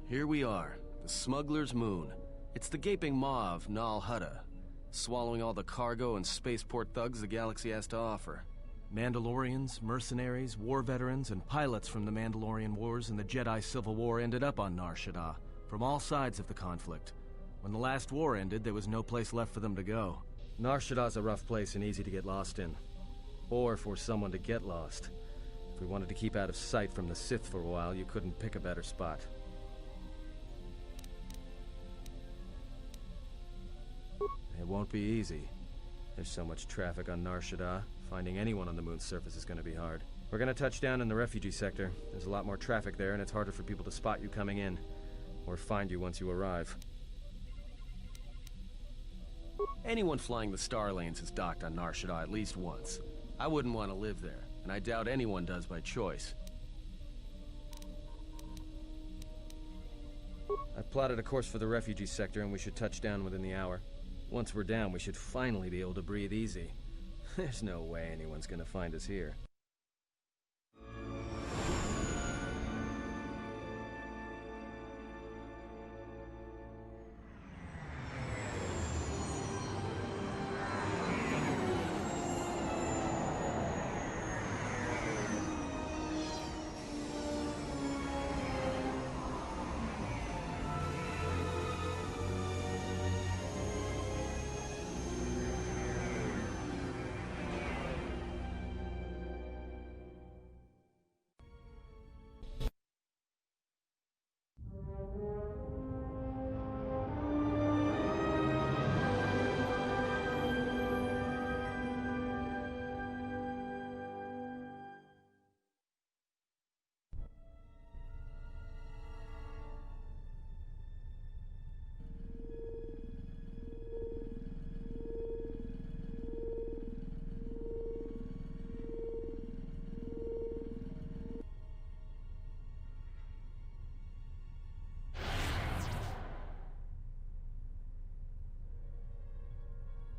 Here we are, the smuggler's moon. It's the gaping maw of Nar Shaada, swallowing all the cargo and spaceport thugs the galaxy has to offer. Mandalorians, mercenaries, war veterans, and pilots from the Mandalorian Wars and the Jedi Civil War ended up on Nar Shaada, from all sides of the conflict. When the last war ended, there was no place left for them to go. Nar Shaada's a rough place and easy to get lost in. Or for someone to get lost. If we wanted to keep out of sight from the Sith for a while, you couldn't pick a better spot. It won't be easy. There's so much traffic on Nar Shaada. Finding anyone on the moon's surface is going to be hard. We're going to touch down in the refugee sector. There's a lot more traffic there, and it's harder for people to spot you coming in. Or find you once you arrive. Anyone flying the Star Lanes has docked on Nar Shaada at least once. I wouldn't want to live there, and I doubt anyone does by choice. I've plotted a course for the refugee sector, and we should touch down within the hour. Once we're down, we should finally be able to breathe easy. There's no way anyone's gonna find us here.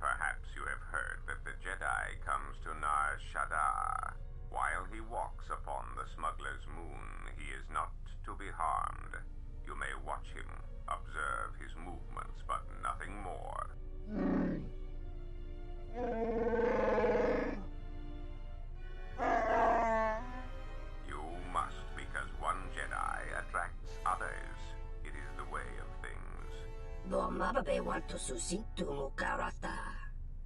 Perhaps you have heard that the Jedi comes to Nar Shaada. While he walks upon the smuggler's moon, he is not to be harmed. You may watch him, observe his movements, but nothing more. You must, because one Jedi attracts others. It is the way of things. Mababe want to susintu mukarata.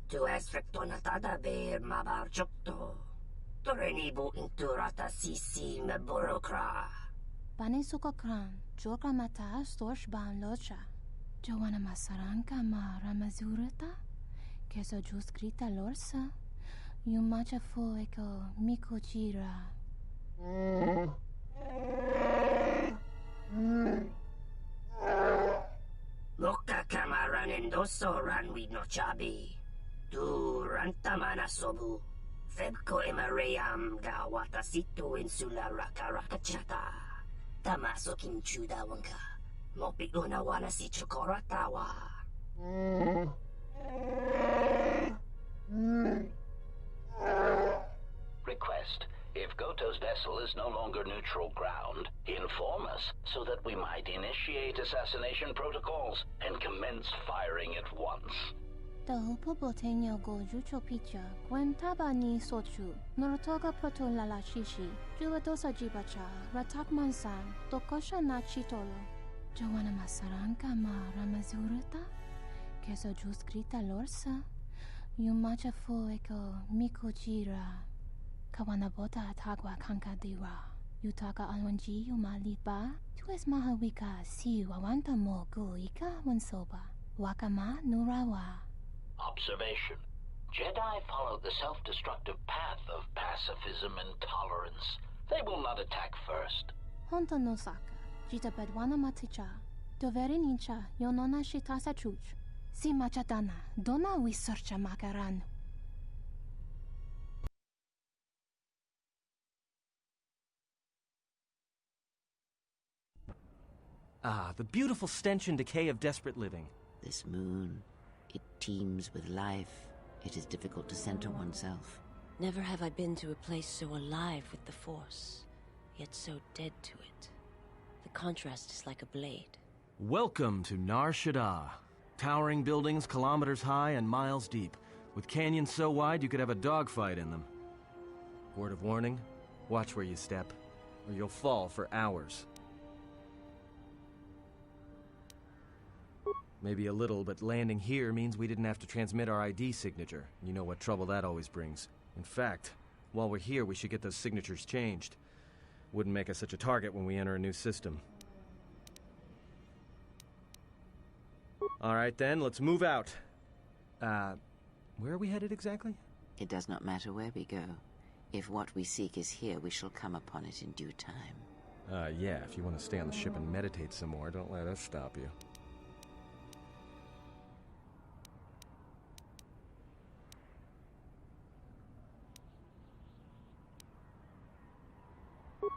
Tu esfrektonatada beer mabar jokto. Torenibu inturata sisi meborokra. Panisokokran, joka mata storch ban locha. Joana masaranka ma ramazurata. Keso juskrita lorsa. Yumacha fo eko mikojira. Moka kamaran endoso ranwi no chabi. Tu rantamana sobu. Febko emareyam ga watasitu insula rakarakachata. Tamaso kinchuda wanka. Mopi una wana si chokoratawa. Request. If KoTOR's vessel is no longer neutral ground, inform us so that we might initiate assassination protocols and commence firing at once. The Popotenyo go jucho picha, Gwentaba ni sochu, Norotoga proto lalashishi, Juadosa jibacha, Ratak mansan, Tokosha na chitolo. Joana masaranka ma ramazurata? Keso juskrita lorsa? Yumacha fo eko mikojira. Kawanabota atagwa kankadiwa. Yutaka alwanji yumalipa. Tu es mahawika si wawanta mo go ika wansoba. Wakama nurawa. Observation. Jedi follow the self-destructive path of pacifism and tolerance. They will not attack first. Honto no saka. Jita bedwana maticha. Doveri nincha yonona shitasa chuch. Si machatana. Dona we searcha makaran. Ah, the beautiful stench and decay of desperate living. This moon, it teems with life. It is difficult to center oneself. Never have I been to a place so alive with the Force, yet so dead to it. The contrast is like a blade. Welcome to Nar Shaada. Towering buildings kilometers high and miles deep, with canyons so wide you could have a dogfight in them. Word of warning, watch where you step, or you'll fall for hours. Maybe a little, but landing here means we didn't have to transmit our ID signature. You know what trouble that always brings. In fact, while we're here, we should get those signatures changed. Wouldn't make us such a target when we enter a new system. All right then, let's move out. Where are we headed exactly? It does not matter where we go. If what we seek is here, we shall come upon it in due time. Yeah, if you want to stay on the ship and meditate some more, don't let us stop you.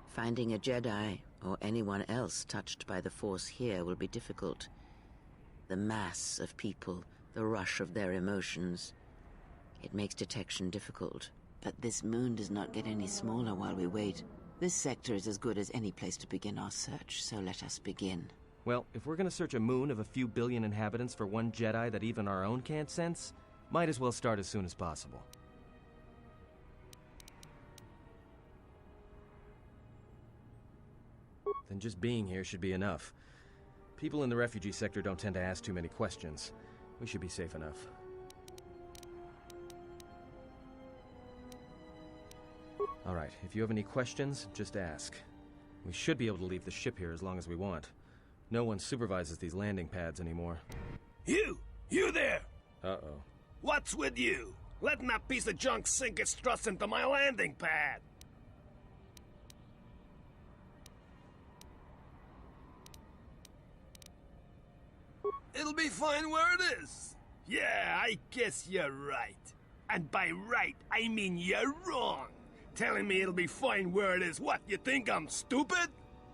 Finding a Jedi, or anyone else touched by the Force here, will be difficult. The mass of people, the rush of their emotions. It makes detection difficult. But this moon does not get any smaller while we wait. This sector is as good as any place to begin our search, so let us begin. Well, if we're gonna search a moon of a few billion inhabitants for one Jedi that even our own can't sense, might as well start as soon as possible. Then just being here should be enough. People in the refugee sector don't tend to ask too many questions. We should be safe enough. Alright, if you have any questions, just ask. We should be able to leave the ship here as long as we want. No one supervises these landing pads anymore. You there! Uh-oh. What's with you? Letting that piece of junk sink its struts into my landing pad! It'll be fine where it is. Yeah, I guess you're right. And by right, I mean you're wrong. Telling me it'll be fine where it is. What, you think I'm stupid?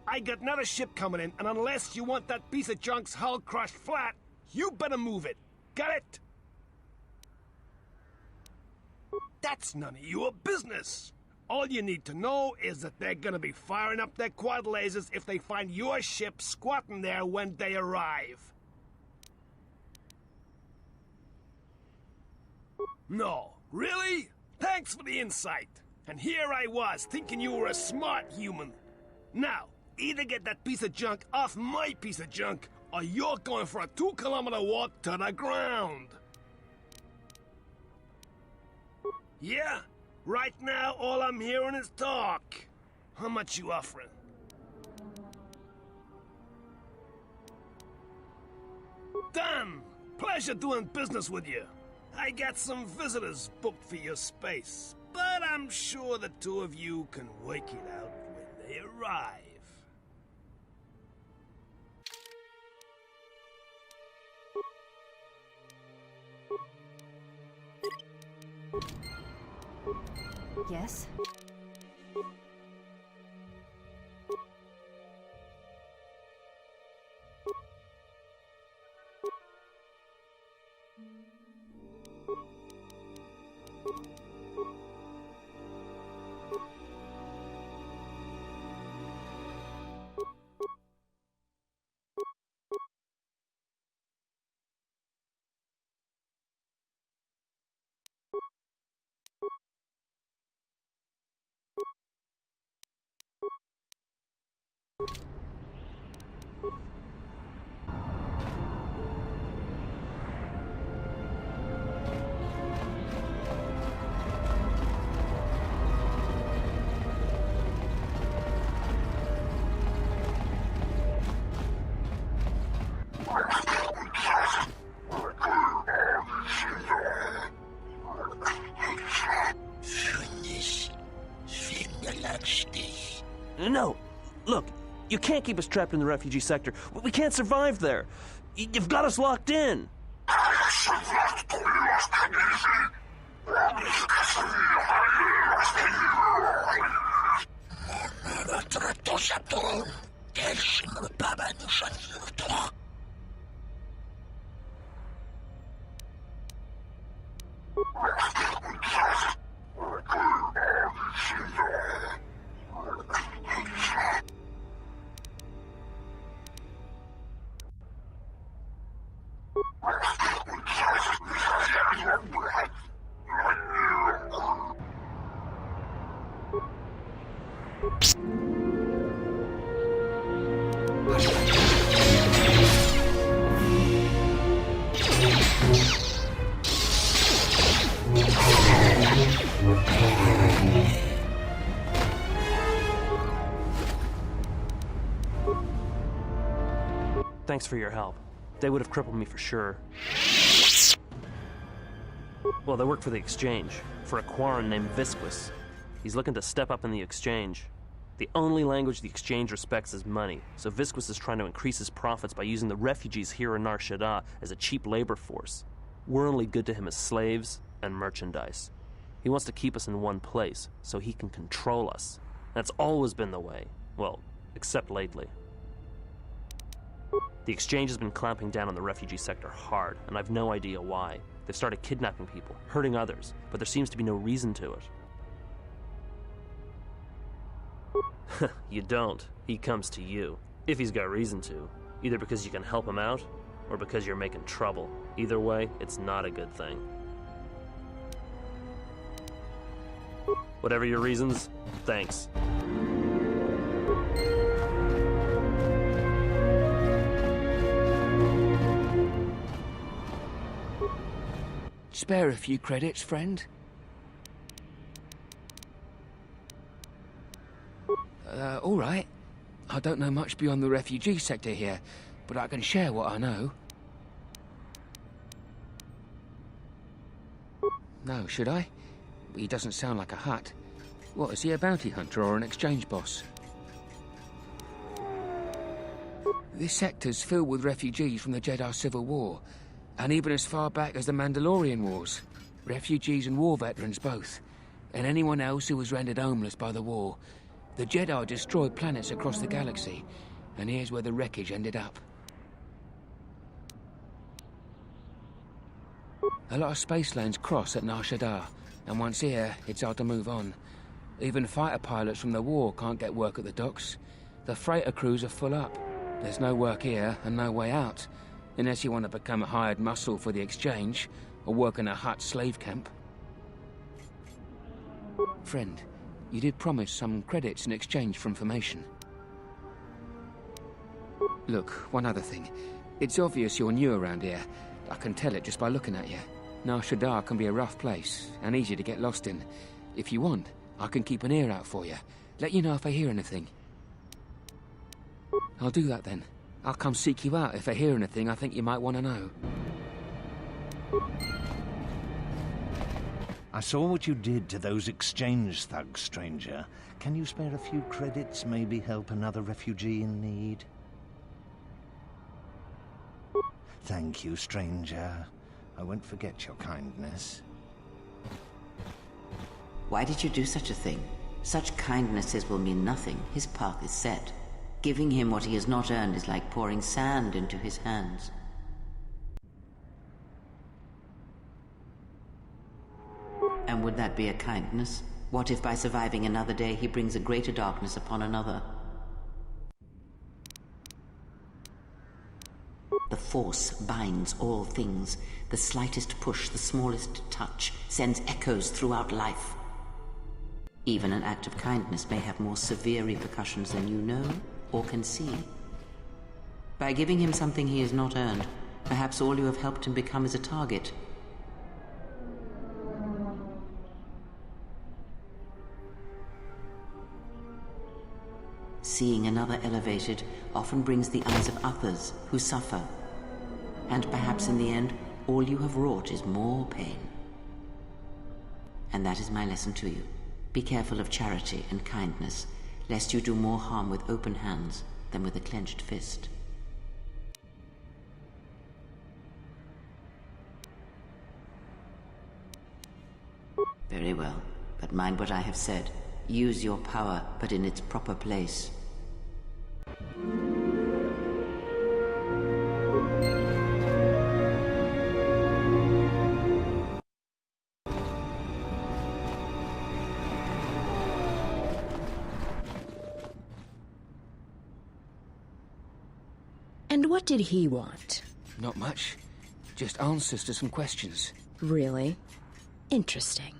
I got another ship coming in, and unless you want that piece of junk's hull crushed flat, you better move it. Got it? That's none of your business. All you need to know is that they're gonna be firing up their quad lasers if they find your ship squatting there when they arrive. No, really? Thanks for the insight. And here I was, thinking you were a smart human. Now, either get that piece of junk off my piece of junk, or you're going for a 2-kilometer walk to the ground. Yeah? Right now, all I'm hearing is talk. How much you offering? Done! Pleasure doing business with you. I got some visitors booked for your space, but I'm sure the two of you can work it out when they arrive. Yes? No! Look, you can't keep us trapped in the refugee sector. We can't survive there. You've got us locked in. Thanks for your help. They would have crippled me for sure. Well, they work for the Exchange, for a Quarren named Visquis. He's looking to step up in the Exchange. The only language the Exchange respects is money, so Visquis is trying to increase his profits by using the refugees here in Nar Shaada as a cheap labor force. We're only good to him as slaves and merchandise. He wants to keep us in one place, so he can control us. That's always been the way. Well, except lately. The Exchange has been clamping down on the refugee sector hard, and I've no idea why. They've started kidnapping people, hurting others, but there seems to be no reason to it. You don't. He comes to you. If he's got reason to. Either because you can help him out, or because you're making trouble. Either way, it's not a good thing. Whatever your reasons, thanks. Spare a few credits, friend? All right. I don't know much beyond the refugee sector here, but I can share what I know. No, should I? He doesn't sound like a Hutt. What, is he a bounty hunter or an exchange boss? This sector's filled with refugees from the Jedi Civil War, and even as far back as the Mandalorian Wars. Refugees and war veterans both, and anyone else who was rendered homeless by the war. The Jedi destroyed planets across the galaxy, and here's where the wreckage ended up. A lot of space lanes cross at Nar Shaada, and once here, it's hard to move on. Even fighter pilots from the war can't get work at the docks. The freighter crews are full up. There's no work here and no way out, unless you want to become a hired muscle for the Exchange, or work in a Hutt slave camp. Friend, you did promise some credits in exchange for information. Look, one other thing. It's obvious you're new around here. I can tell it just by looking at you. Nar Shaada can be a rough place, and easy to get lost in. If you want, I can keep an ear out for you. Let you know if I hear anything. I'll do that then. I'll come seek you out if I hear anything I think you might want to know. I saw what you did to those exchange thugs, stranger. Can you spare a few credits, maybe help another refugee in need? Thank you, stranger. I won't forget your kindness. Why did you do such a thing? Such kindnesses will mean nothing. His path is set. Giving him what he has not earned is like pouring sand into his hands. And would that be a kindness? What if by surviving another day he brings a greater darkness upon another? The Force binds all things. The slightest push, the smallest touch, sends echoes throughout life. Even an act of kindness may have more severe repercussions than you know or can see. By giving him something he has not earned, perhaps all you have helped him become is a target. Seeing another elevated often brings the eyes of others who suffer. And perhaps in the end, all you have wrought is more pain. And that is my lesson to you. Be careful of charity and kindness, lest you do more harm with open hands than with a clenched fist. Very well, but mind what I have said. Use your power, but in its proper place. And what did he want? Not much. Just answers to some questions. Really? Interesting.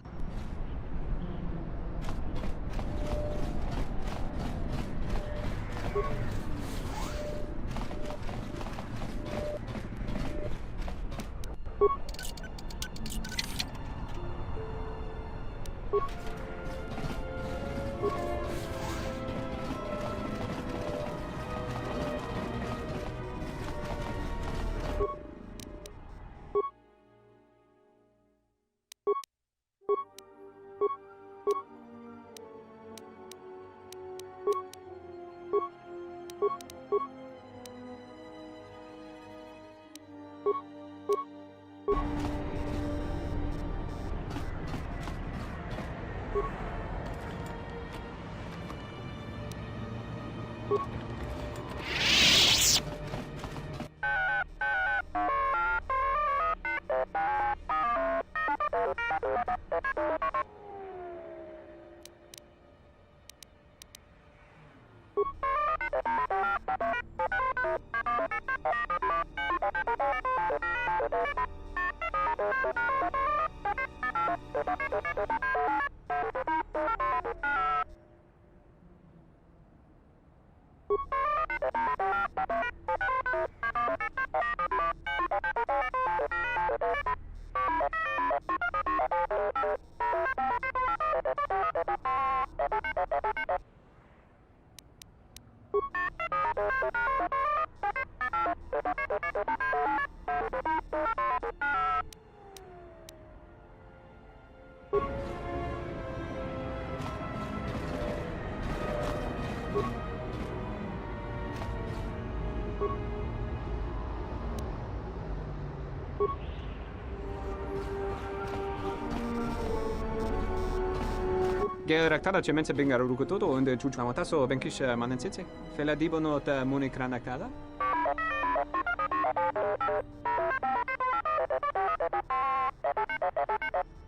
Gerektara cemense bingar rukutoto unde chuchamataso benkish manensitse. Fela dibono ta munikranakala.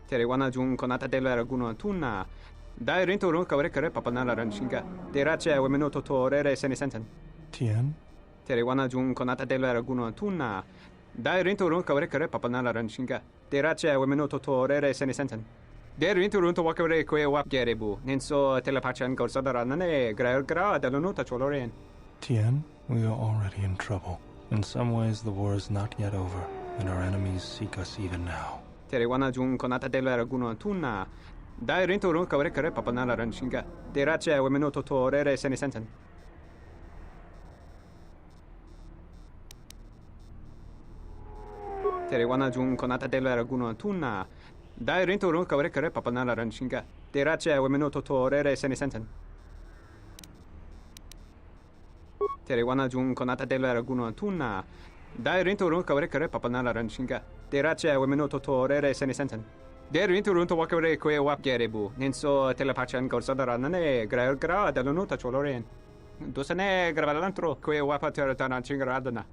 Teriwana jun konata della raguno tunna. Dai rento ron kawrekare papanala ranshinga. Derache wemenoto torere senesenten. Tien? Teriwana jun konata della raguno tunna. Dai rento ron kawrekare papanala ranshinga. Derache wemenoto torere senesenten. Der inturunto wakare kwe wap gerebu. Ninso telepachan gorsodaranane gra delonuta choloren. Tien, we are already in trouble. In some ways, the war is not yet over, and our enemies seek us even now. Teriwana jun konata della raguno tunna. Dai rinturun kawrekare papanala ranshinga. Derache wemenoto torere senesenten. Teriwana jun konata della raguno tunna. Dai rinturun kawrekare papanala ranshinga. Derache wemenoto torere senesenten. Teriwana jun konata della raguno tunna. Dai rinturun kawrekare papanala ranshinga. Derache wemenoto torere senesenten. Der rinturun to wakare kwe wap gerebu. Ninso telepachan gorsodaranane gra delonuta choloren. Dusane gravalantro kwe wapa teratana chingaradana.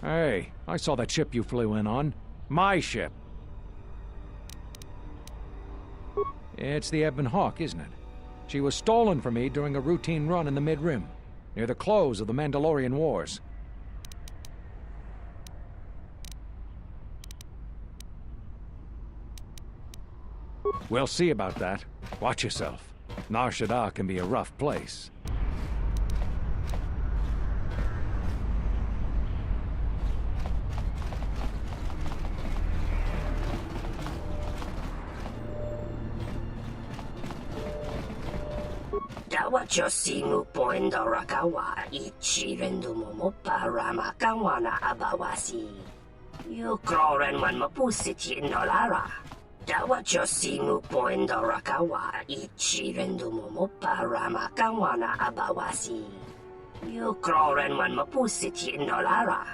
Hey, I saw that ship you flew in on. My ship. It's the Ebon Hawk, isn't it? She was stolen from me during a routine run in the Mid-Rim, near the close of the Mandalorian Wars. We'll see about that. Watch yourself. Nar Shaada can be a rough place. Dawachosimu poendo rakawa ichi rendu momopa rama kawana abawasi. You kroren man mapusiti nolara. Dawachosimu poendo rakawa ichi rendu momopa rama kawana abawasi. You kroren man mapusiti nolara.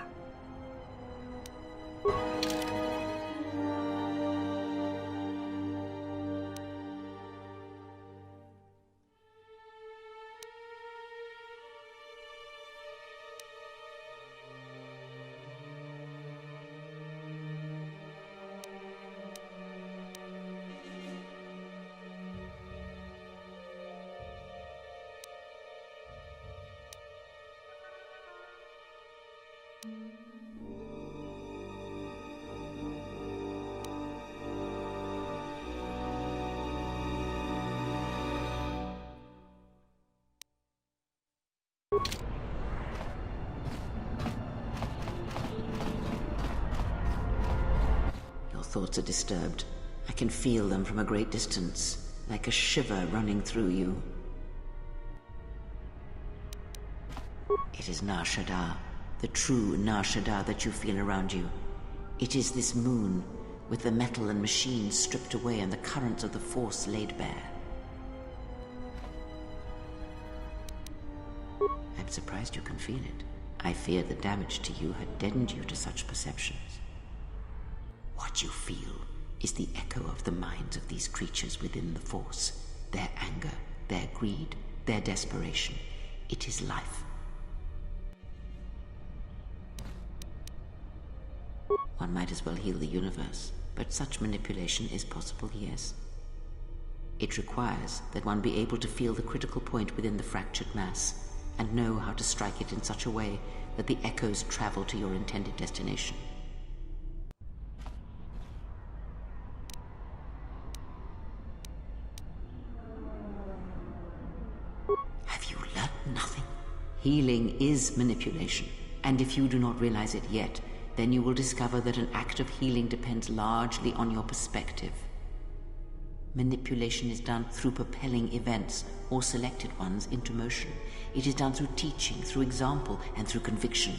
Your thoughts are disturbed. I can feel them from a great distance, like a shiver running through you. It is Nar Shaada, the true Nar Shaada that you feel around you. It is this moon, with the metal and machines stripped away and the currents of the Force laid bare. I'm surprised you can feel it. I feared the damage to you had deadened you to such perceptions. What you feel is the echo of the minds of these creatures within the Force. Their anger, their greed, their desperation. It is life. One might as well heal the universe, but such manipulation is possible, yes. It requires that one be able to feel the critical point within the fractured mass, and know how to strike it in such a way that the echoes travel to your intended destination. Have you learned nothing? Healing is manipulation, and if you do not realize it yet, then you will discover that an act of healing depends largely on your perspective. Manipulation is done through propelling events, or selected ones, into motion. It is done through teaching, through example, and through conviction.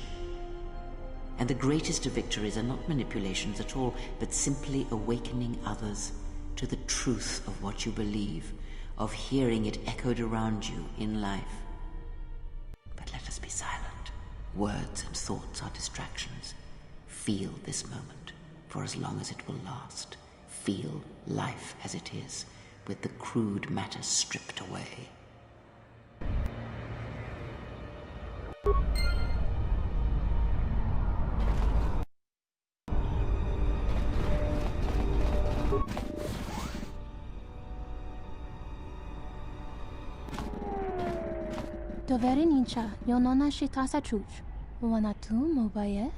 And the greatest of victories are not manipulations at all, but simply awakening others to the truth of what you believe, of hearing it echoed around you in life. But let us be silent. Words and thoughts are distractions. Feel this moment, for as long as it will last. Feel life as it is, with the crude matter stripped away. Doverincha, yonona shitasa chuch. Wanatu mobayes.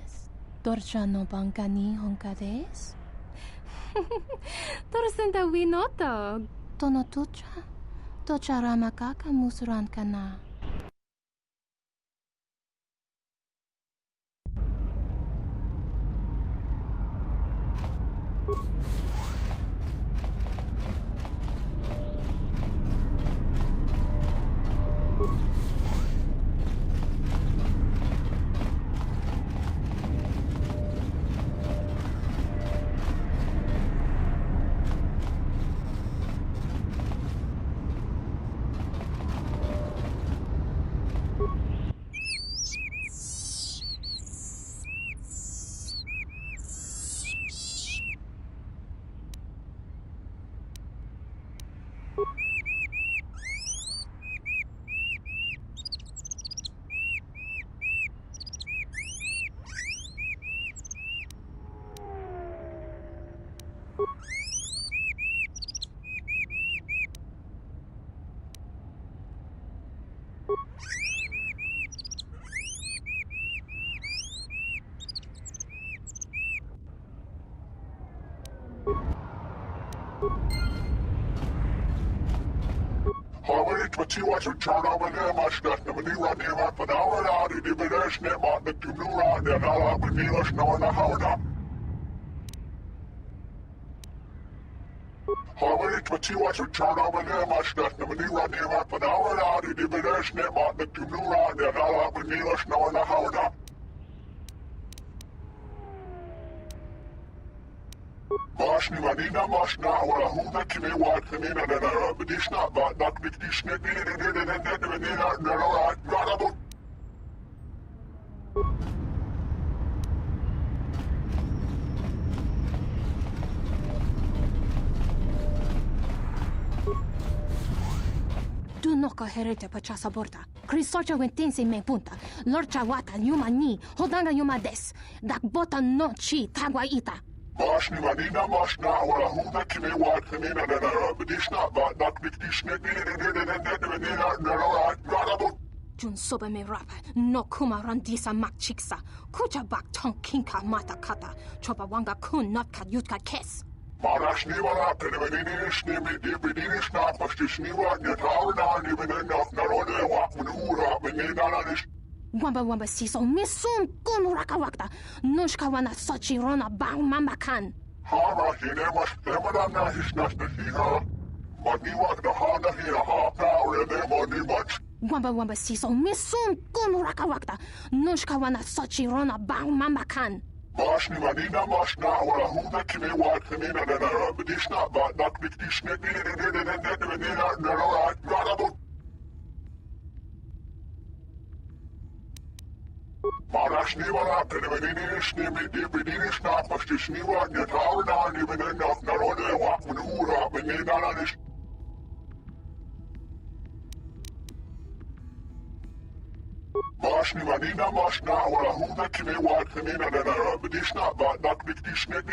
Dorcha no bankani honkades. Torasenta winoto. Tono tucha. Tocha ramakaka musran kana. Du noka herete pachasa borta. Krisocha wentense me punta. Lorcha wata yuma ni. Hodanga yuma des. Dak bota no chi tagwa ita. Bashni manina mashna wala huda kime wat kanina na bedishna ba dak dikdishne Jun soba me rapa. No kuma randisa mak chiksa. Kucha bak tong kinka mata kata. Chopa wanga kun not ka yutka kes. Marashni wala penvenishni mi dibidishna pastishniwa nyatauna ni benenok narode wak munura benenalish. Wamba siso misum kun rakawakta. Nushka wana sochi rona bang mamakan. Hara hinemas temanana hishnas nehiha. Maniwak na hana hiya ha power demoni much. Wamba siso misum kun rakawakta. Nushka wana sochi rona bang mamakan. Bashni manina mashna wala huda kime wat kanina na bedishna ba dak dikdishne Marashni wala penvenishni mi dibidishna pastishniwa nyatauna ni benenok Menginananis. Mashni Manina Mashna or a Huda Kinewa Kanina Bedishna, but not Dictishnet,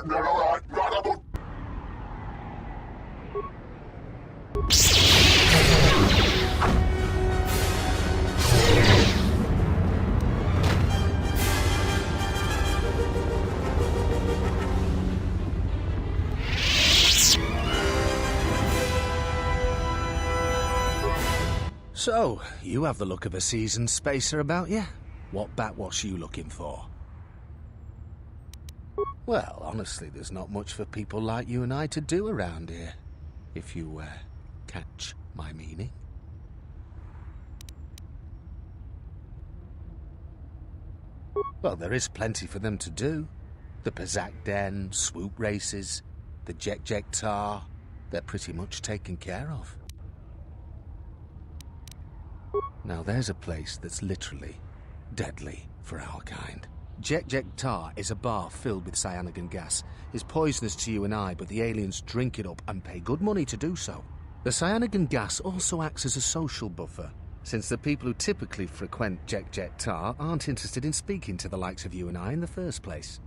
Narabot. So, you have the look of a seasoned spacer about you. What backwash you looking for? Well, honestly, there's not much for people like you and I to do around here. If you, catch my meaning. Well, there is plenty for them to do. The Pazak Den, swoop races, the Jek Tar, they're pretty much taken care of. Now there's a place that's literally deadly for our kind. Jek Tar is a bar filled with cyanogen gas. It's poisonous to you and I, but the aliens drink it up and pay good money to do so. The cyanogen gas also acts as a social buffer, since the people who typically frequent Jek Tar aren't interested in speaking to the likes of you and I in the first place.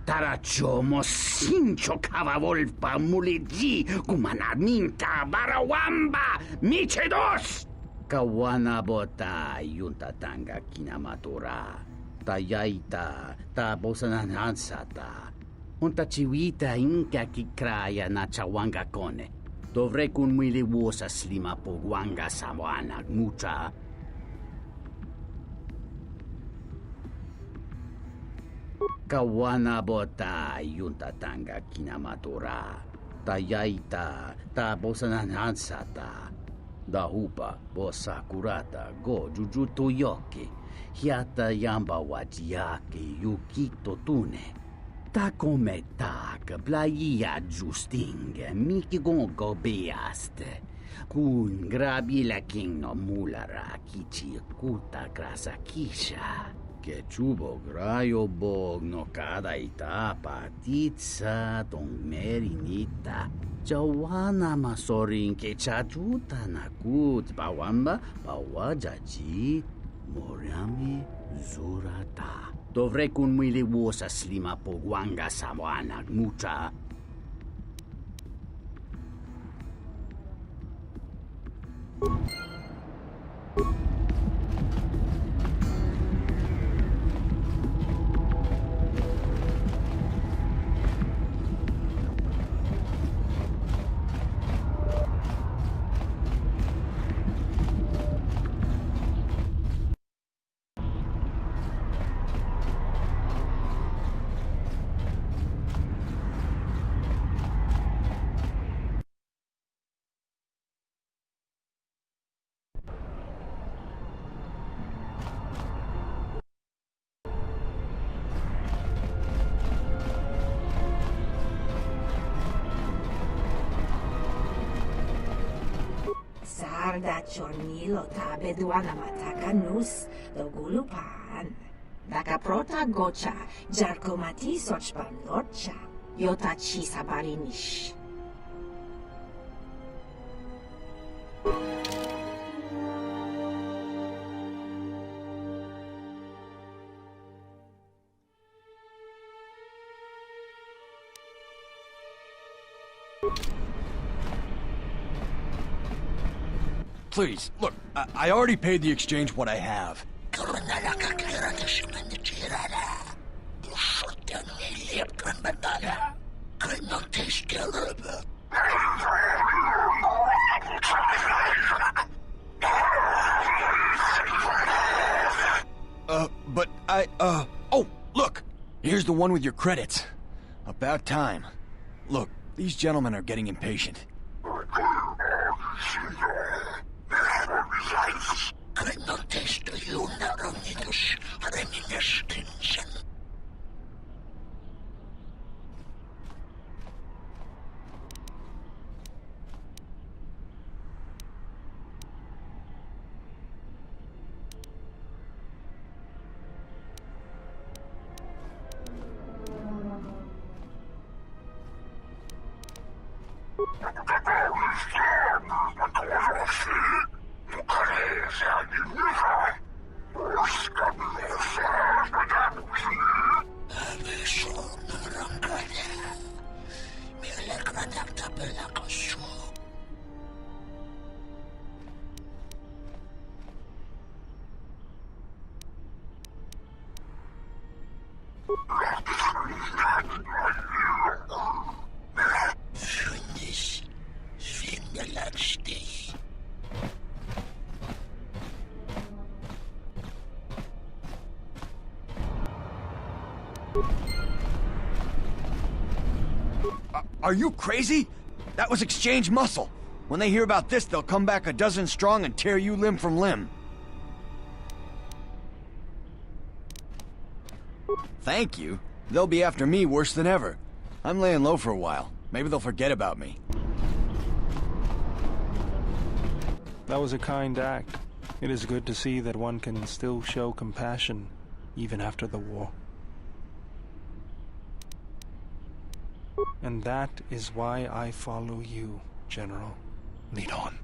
Taracho mosincho cavavolpa muliji kumanaminta barawamba michedos kawana bota yuntatanga kinamatura tayaita ta bosananansata unta chiwita inka kikraya na chawanga kone dovrei kun mwili wosa slima pogwanga sawana mucha. Kawana bota yuntatanga kinamatura tayaita ta bosananansata dahupa bosa kurata go jujuto yoki hiata yamba wajiake yukito tune ta come tak blaia justing miki gongo beaste kun grabila king no mulara kichi kuta grasa kisha que chubo grayo bog no cada itapa titsa tong merinita jawana masorin que chajuta nakut bawamba bawajaji moriami zurata dovrei kun mwili wosa slima pogwanga sawana mucha. Sarda chornilo tabe duana mataka nus dogulupan. Daka prota gocha jarkomati sochpan lorcha. Yota chi sabarinish. Please, look, I already paid the exchange what I have. But oh, look! Here's the one with your credits. About time. Look, these gentlemen are getting impatient. Are you crazy? That was exchange muscle. When they hear about this, they'll come back a dozen strong and tear you limb from limb. Thank you. They'll be after me worse than ever. I'm laying low for a while. Maybe they'll forget about me. That was a kind act. It is good to see that one can still show compassion, even after the war. And that is why I follow you, General. Lead on.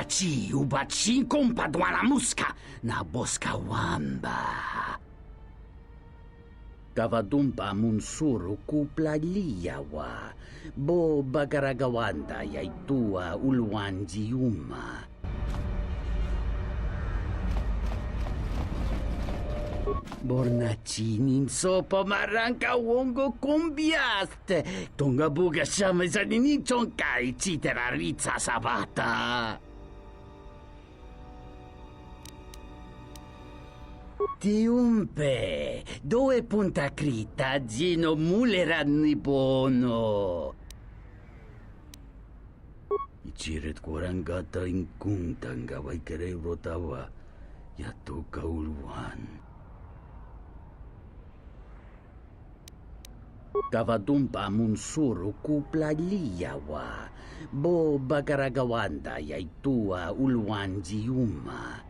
Ubachi, ubachi kompadwana muska na boska wamba. Kavadumpa munsuru kuplaliyawa, bo bagaragawanda yaitua ulwanjiuma. Bornachinin sopa maranka wongo kumbiaste. Tonga buga shame zanini chonkai chitera ritsa sabata. Tiumpe, dove punta crita gino muleranni bono. Ichiret korangata inkuntanga waikere rotawa yato kaulwan. Kavadumpa munsuru kuplaliyawa, bo bagaragawanda yaitua ulwanjiuma.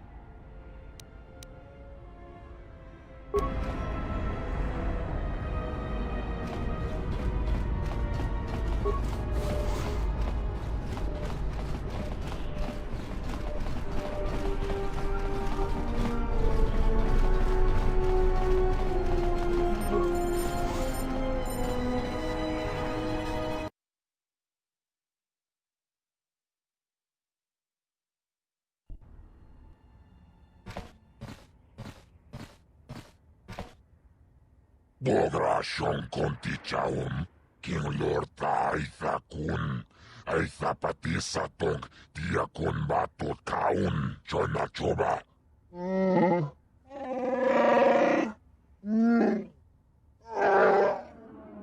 Bogracion contichaum, king lorta aithakun, aithapatisa tong diakon batot kaun, chona choba.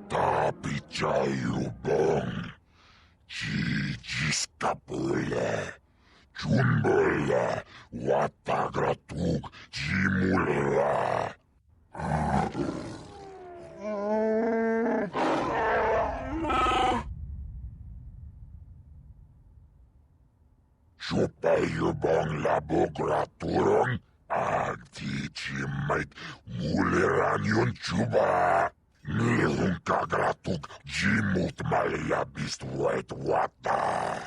Tapichayubong, jijiskapule, chumbele, watagratug, jimula. Chupayubong labograturong, agtichimait muleranyon chuba. Nilhun kagratug, jimut malabist wet wata.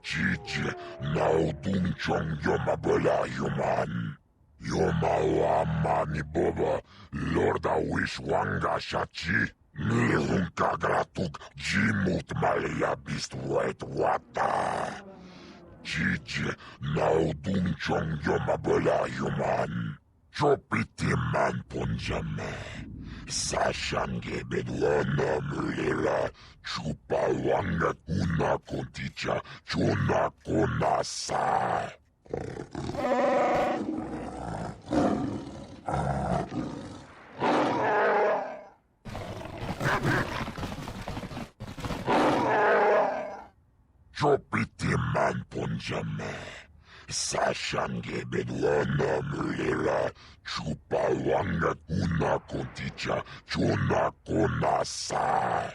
Jiji naudung chong yomabela yuman. Yomawama ni boba, lorda wishwanga shachi. Nilhun kagratug, jimut malabist wet wata. Jiji naudung chong yomabela yuman. Chopiti man punjame. Sashange bedwana mulera. Chupa wanga kuna konticha. Chuna konasa. Chopiti man punjame. Sashange bedwana mulera. Chupa wanga kuna konticha. Chuna konasa.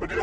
Not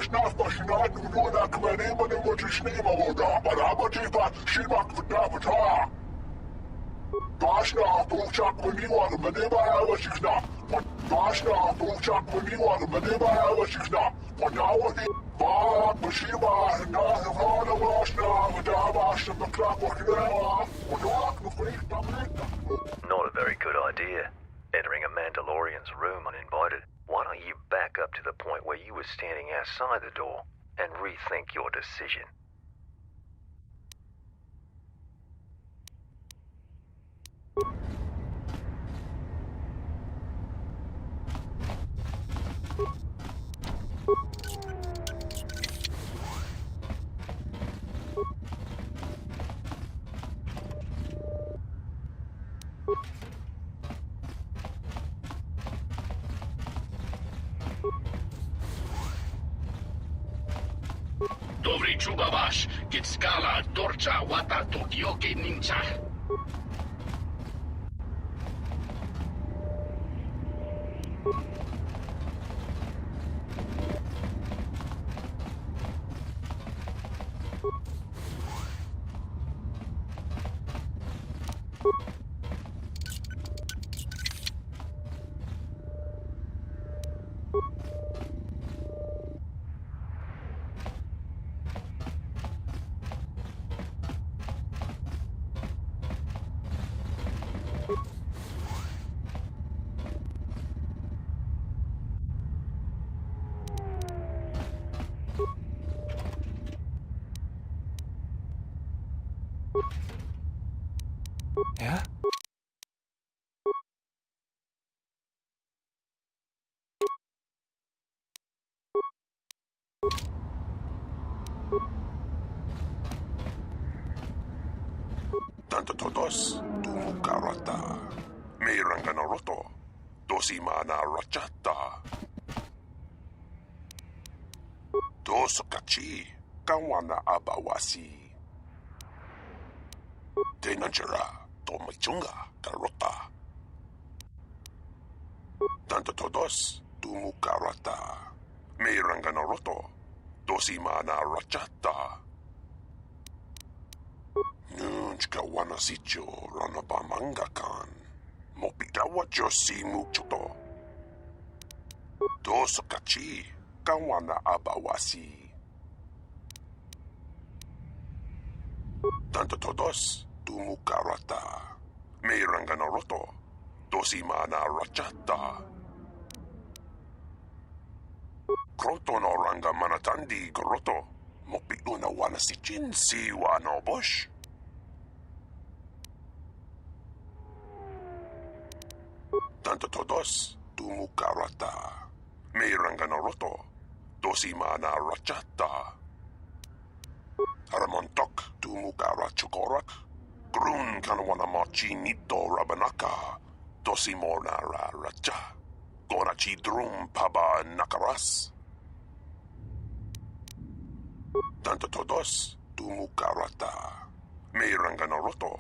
a very good idea, entering a Mandalorian's room uninvited. Why don't you back up to the point where you were standing outside the door and rethink your decision? Dobry Chubabash, Gitskala, Dorcha, Wata, Tokyoke Ninja. Yeah? Tanto todos, tu mukarata. Meiranganaroto, dosimana rachata. Dosokachi, kawana abawasi. Tenanjara, tomachunga, karota. Tanto todos, tu mukarata. Meiranganaroto, dosimana rachata. Nunchka wanasicho ranabamangakan. Mopitawa josi muchoto. Dosokachi, kawana abawasi. Tanto todos, tu mukarata. Meiranganaroto, dosimana rachata. Kroto no ranga manatandi goroto. Mopiuna wanasichin si wanobosh. Tanto todos, tu mukarata. Meiranganaroto, dosimana rachata. Aramontok, tu mukara chukorak. Grun kanwana machi nito rabanaka. Dosimona racha. Gonachi drum paba nakaras. Tanto todos, tu mukarata. Meiranganaroto,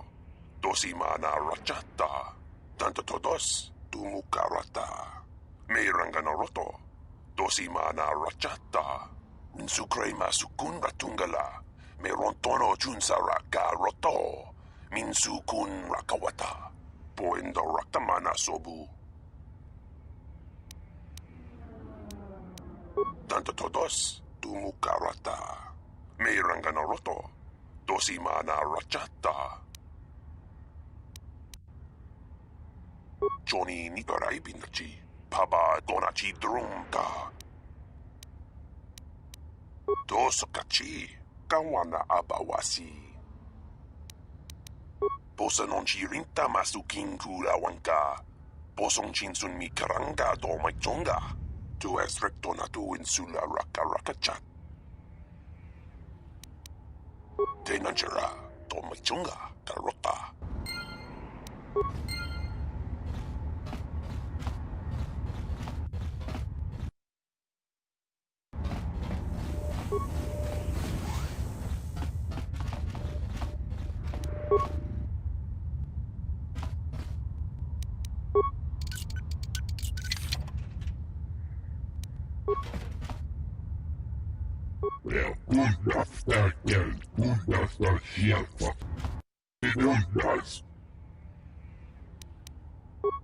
dosimana rachata. Tanto todos, tu mukarata. Meiranganaroto, dosimana rachata. Minsukre masukun ratungala. Merontono junsara roto. Minsukun rakawata. Poendo rakamana sobu. Tanto todos, tu mukarata. Meiranganaroto, dosimana rachata. Johnny niparai binachi, paba gonachi drumka. Dosokachi, kawana abawasi. Posa non chirinta masukin kulawanka. Posong chinsun mi karanga do maichonga. Tu es recto na tu insula raka rakachat. Tenanjara, do maichonga, karota.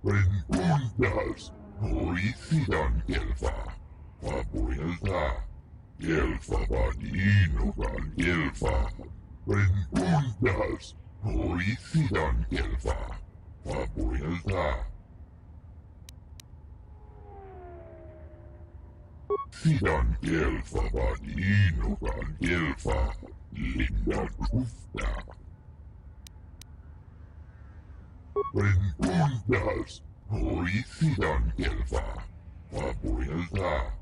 Renundas, hoisidan jelfa, vapuelta, jelfa vaninogan jelfa. Renundas, hoisidan jelfa, vapuelta. Sidan jelfa vaninogan jelfa, linda trufta. Renundas, hoisidan jelfa, vapuelta.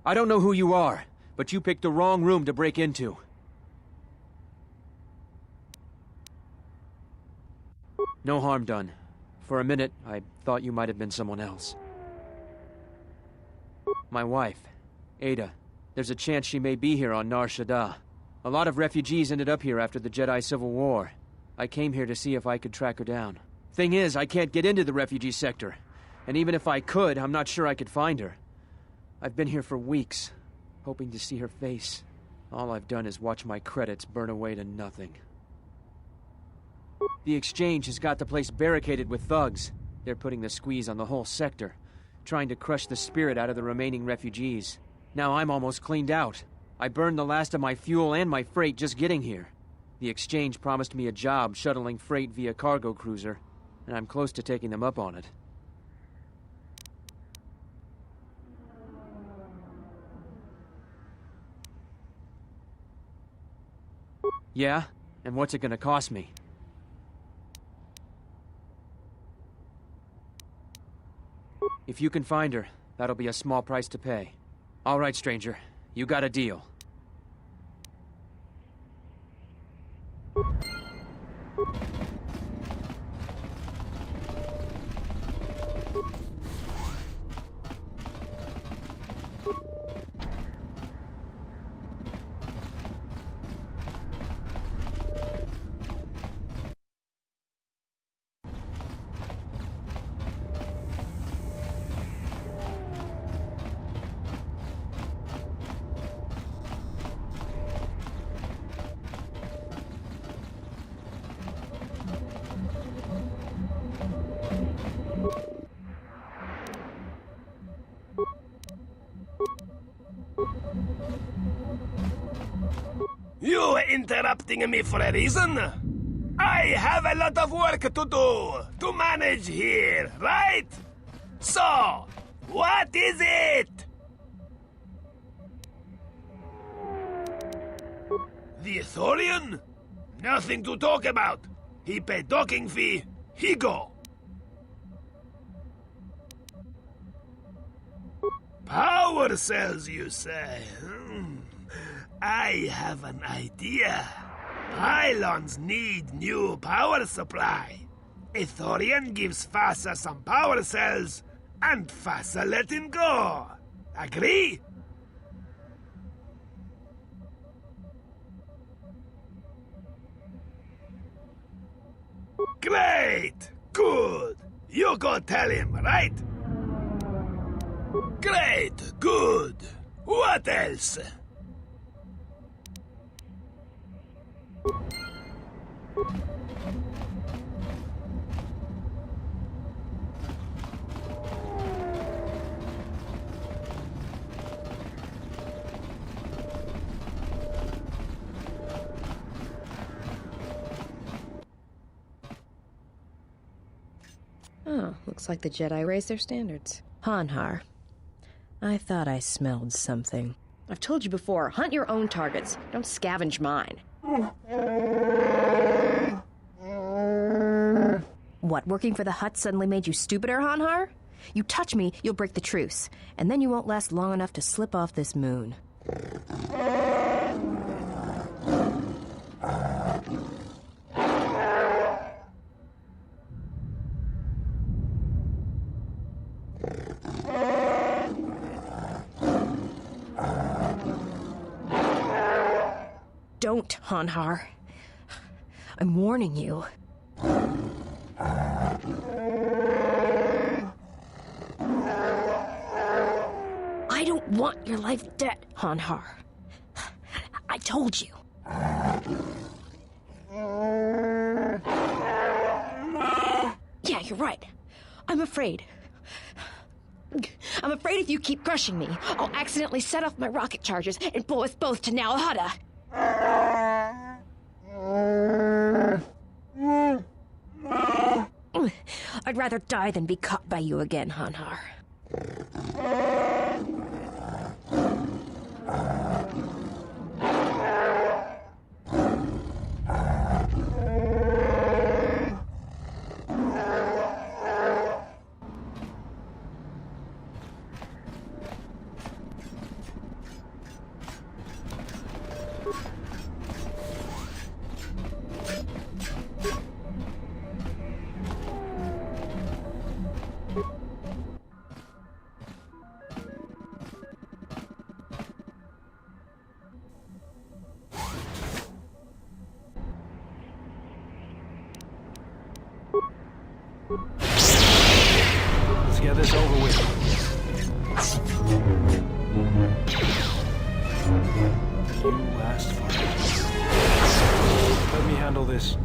I don't know who you are, but you picked the wrong room to break into. No harm done. For a minute, I thought you might have been someone else. My wife, Ada. There's a chance she may be here on Nar Shaada. A lot of refugees ended up here after the Jedi Civil War. I came here to see if I could track her down. Thing is, I can't get into the refugee sector. And even if I could, I'm not sure I could find her. I've been here for weeks, hoping to see her face. All I've done is watch my credits burn away to nothing. The exchange has got the place barricaded with thugs. They're putting the squeeze on the whole sector, trying to crush the spirit out of the remaining refugees. Now I'm almost cleaned out. I burned the last of my fuel and my freight just getting here. The exchange promised me a job shuttling freight via cargo cruiser, and I'm close to taking them up on it. Yeah? And what's it gonna cost me? If you can find her, that'll be a small price to pay. All right, stranger. You got a deal. You interrupting me for a reason? I have a lot of work to do, to manage here, right? So, what is it? The Thorian? Nothing to talk about. He paid docking fee, he go. Power cells, you say? I have an idea. Pylons need new power supply. A Thorian gives Fasa some power cells, and Fasa let him go. Agree? Great! Good! You go tell him, right? Great! Good! What else? Oh, looks like the Jedi raised their standards. Hanhar, I thought I smelled something. I've told you before, hunt your own targets. Don't scavenge mine. What, working for the Hutt suddenly made you stupider, Hanhar? You touch me, you'll break the truce, and then you won't last long enough to slip off this moon. Don't, Hanhar. I'm warning you. I don't want your life dead, Hanhar. I told you. Yeah, you're right. I'm afraid. I'm afraid if you keep crushing me, I'll accidentally set off my rocket charges and blow us both to Nar Shaada. I'd rather die than be caught by you again, Hanhar. Let's get this over with. You asked for it. Let me handle this.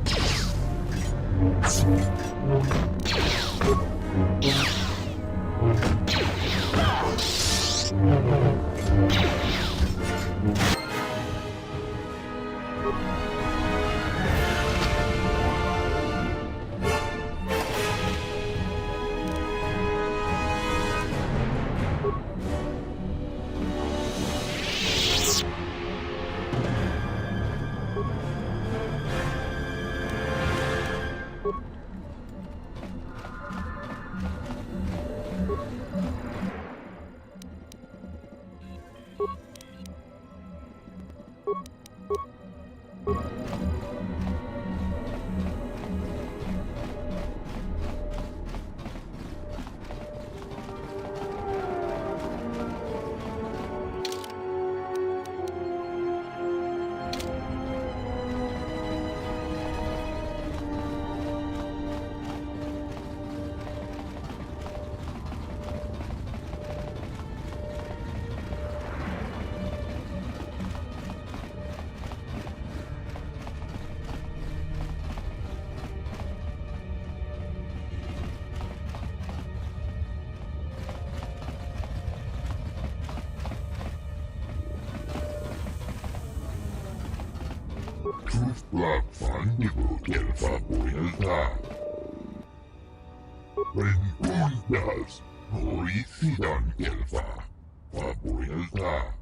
Black Fandigo del Fabuelta. Rentundas, Horicidan Gelfa, Fabuelta.